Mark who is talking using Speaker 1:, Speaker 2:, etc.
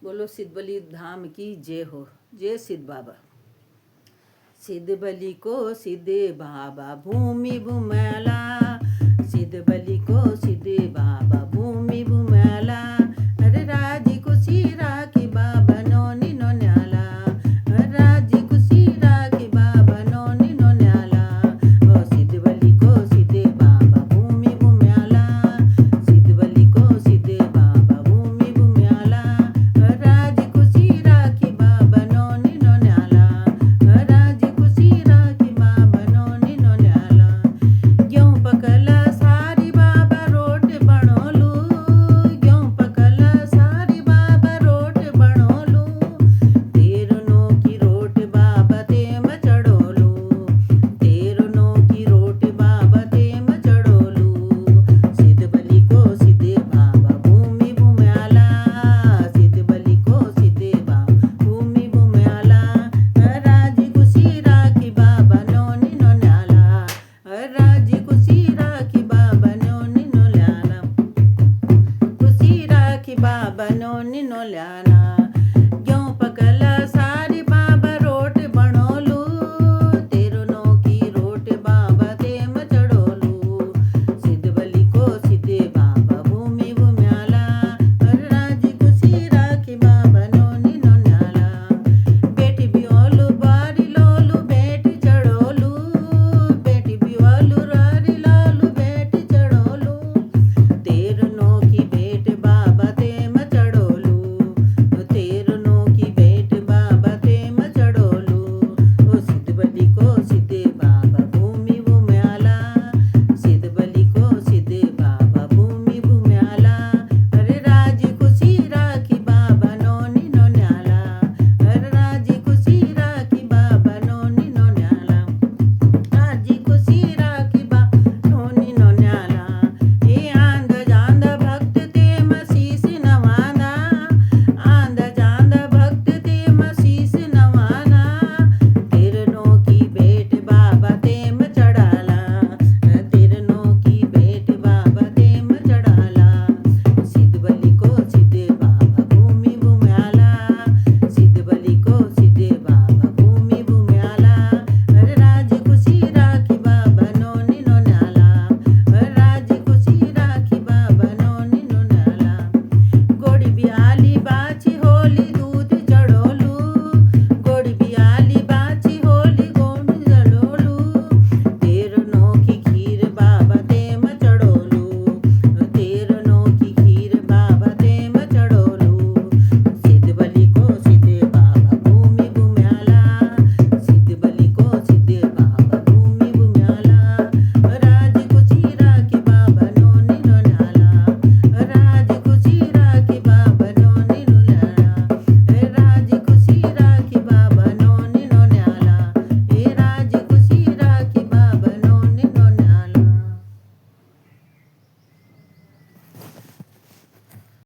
Speaker 1: बोलो सिद्धबली धाम की जय हो। जय सिद्ध बाबा। सिद्धबली को सिद्धे बाबा भूमि भूमैला, सिद्धबली को सिद्धे बाबा भूमि भूमैला। अरे राजी खुशी राखी बाबा नोनी नो न्याला, राजी खुशी राखी बाबा नोनी नो न्याला। ओ सिद्धबली को सिद्धे बाबा भूमि भूमैला, सिद्धबली को सिद्धे बाबा भूमि भूमैला। राजी खुशी राखी बाबा नोनी नो न्याला, राजी खुशी राखी बाबा नोनी नो न्याला। गेहूं पकला सारी बाबा रोट बनोलू, गेहूं पकला सारी बाबा रोट बनोलू। तेरनो की रोट बाबा तेम चढ़ोलू, तेरनो की रोट बाबा तेम चढ़ोलू। सिद्धबली को सिद्धे बाबा भूमि भूमैला, सिद्धबली को सिद्धे बाबा भूमि भूमैला। राजी खुशी राखी बाबा नोनी नो न्याला, राजी खुशी राखी बाबा नोनी नो न्याला, खुशी राखी बाबा नोनी नो न्याला।